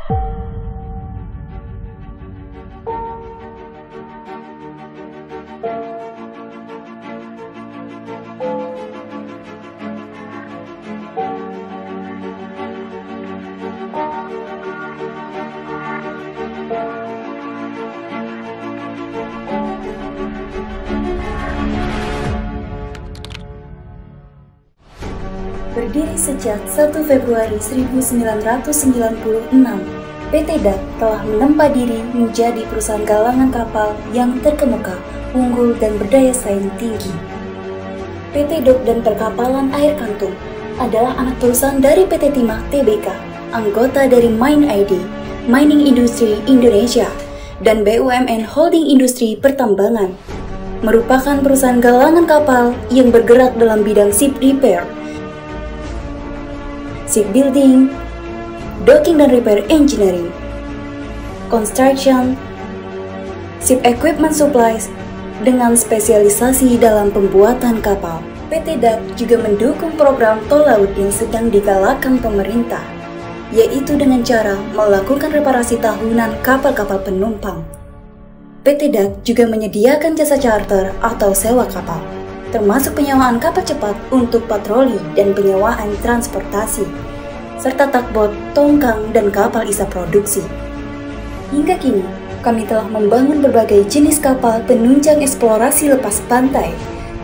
Berdiri sejak 1 Februari 1996, PT DAK telah menempa diri menjadi perusahaan galangan kapal yang terkemuka, unggul, dan berdaya saing tinggi. PT Dok dan Perkapalan Air Kantung adalah anak perusahaan dari PT Timah Tbk, anggota dari MIND, Mining Industry Indonesia, dan BUMN Holding Industri Pertambangan. Merupakan perusahaan galangan kapal yang bergerak dalam bidang ship repair, shipbuilding, docking dan repair engineering, construction, ship equipment supplies, dengan spesialisasi dalam pembuatan kapal. PT DAK juga mendukung program tol laut yang sedang digalakkan pemerintah, yaitu dengan cara melakukan reparasi tahunan kapal-kapal penumpang. PT DAK juga menyediakan jasa charter atau sewa kapal, termasuk penyewaan kapal cepat untuk patroli dan penyewaan transportasi, serta tugboat, tongkang, dan kapal ISA produksi. Hingga kini, kami telah membangun berbagai jenis kapal penunjang eksplorasi lepas pantai,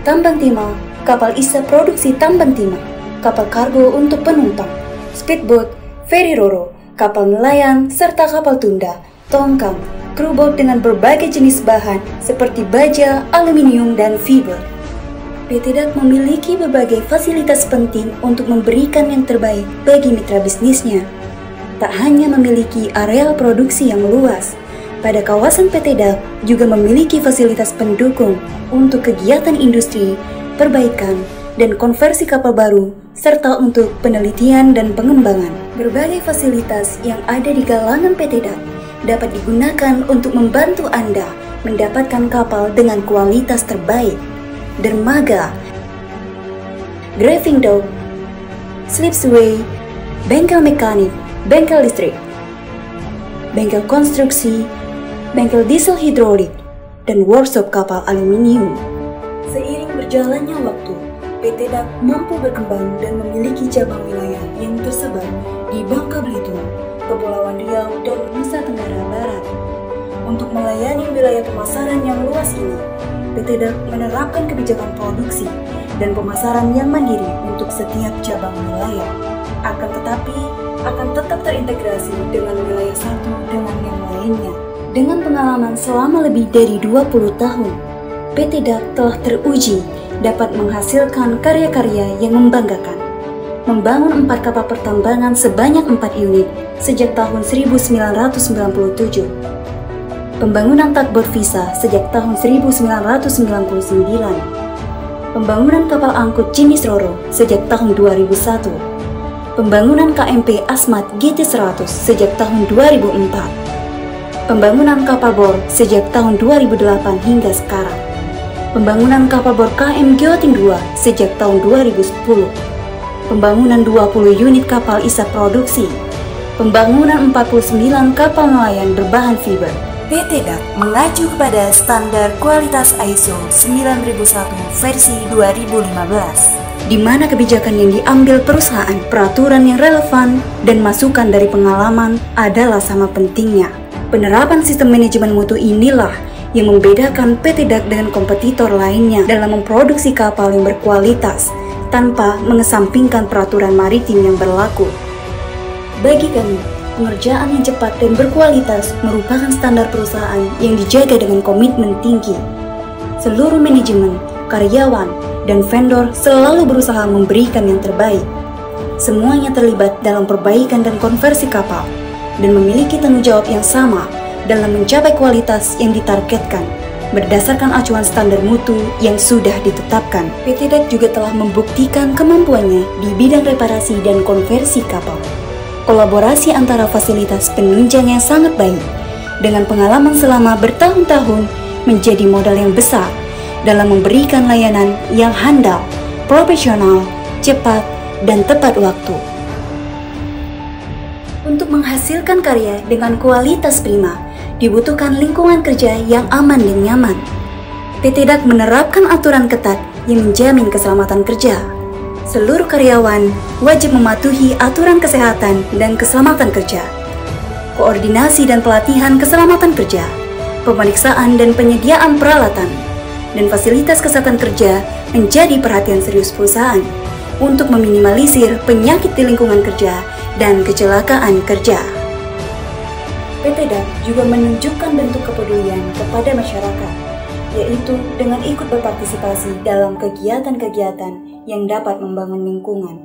tambang timah, kapal ISA produksi tambang timah, kapal kargo untuk penumpang, speedboat, ferry roro, kapal nelayan, serta kapal tunda, tongkang, crewboat dengan berbagai jenis bahan seperti baja, aluminium, dan fiber. PT DAK memiliki berbagai fasilitas penting untuk memberikan yang terbaik bagi mitra bisnisnya. Tak hanya memiliki areal produksi yang luas, pada kawasan PT DAK juga memiliki fasilitas pendukung untuk kegiatan industri, perbaikan, dan konversi kapal baru, serta untuk penelitian dan pengembangan. Berbagai fasilitas yang ada di galangan PT DAK dapat digunakan untuk membantu Anda mendapatkan kapal dengan kualitas terbaik. Dermaga, driving dock, slipway, bengkel mekanik, bengkel listrik, bengkel konstruksi, bengkel diesel hidrolik, dan workshop kapal aluminium. Seiring berjalannya waktu, PT DAK mampu berkembang dan memiliki cabang wilayah yang tersebar di Bangka Belitung, Kepulauan Riau, dan Nusa Tenggara Barat. Untuk melayani wilayah pemasaran yang luas ini, PT DAK menerapkan kebijakan produksi dan pemasaran yang mandiri untuk setiap cabang wilayah. Akan tetapi, akan tetap terintegrasi dengan wilayah satu dengan yang lainnya. Dengan pengalaman selama lebih dari 20 tahun, PT DAK telah teruji dapat menghasilkan karya-karya yang membanggakan. Membangun 4 kapal pertambangan sebanyak 4 unit sejak tahun 1997. Pembangunan tugboat Visa sejak tahun 1999. Pembangunan kapal angkut jenis Roro sejak tahun 2001. Pembangunan KMP Asmat GT100 sejak tahun 2004. Pembangunan kapal bor sejak tahun 2008 hingga sekarang. Pembangunan kapal bor KM Geoting 2 sejak tahun 2010. Pembangunan 20 unit kapal ISA produksi. Pembangunan 49 kapal nelayan berbahan fiber. PT DAK mengacu kepada standar kualitas ISO 9001 versi 2015, di mana kebijakan yang diambil perusahaan, peraturan yang relevan, dan masukan dari pengalaman adalah sama pentingnya. Penerapan sistem manajemen mutu inilah yang membedakan PT DAK dengan kompetitor lainnya dalam memproduksi kapal yang berkualitas tanpa mengesampingkan peraturan maritim yang berlaku. Bagi kami, pengerjaan yang cepat dan berkualitas merupakan standar perusahaan yang dijaga dengan komitmen tinggi. Seluruh manajemen, karyawan, dan vendor selalu berusaha memberikan yang terbaik. Semuanya terlibat dalam perbaikan dan konversi kapal, dan memiliki tanggung jawab yang sama dalam mencapai kualitas yang ditargetkan berdasarkan acuan standar mutu yang sudah ditetapkan. PT DAK juga telah membuktikan kemampuannya di bidang reparasi dan konversi kapal. Kolaborasi antara fasilitas penunjang yang sangat baik dengan pengalaman selama bertahun-tahun menjadi modal yang besar dalam memberikan layanan yang handal, profesional, cepat, dan tepat waktu. Untuk menghasilkan karya dengan kualitas prima, dibutuhkan lingkungan kerja yang aman dan nyaman. PT DAK menerapkan aturan ketat yang menjamin keselamatan kerja. Seluruh karyawan wajib mematuhi aturan kesehatan dan keselamatan kerja. Koordinasi dan pelatihan keselamatan kerja, pemeriksaan dan penyediaan peralatan, dan fasilitas kesehatan kerja menjadi perhatian serius perusahaan untuk meminimalisir penyakit di lingkungan kerja dan kecelakaan kerja. PT DAK juga menunjukkan bentuk kepedulian kepada masyarakat, yaitu dengan ikut berpartisipasi dalam kegiatan-kegiatan yang dapat membangun lingkungan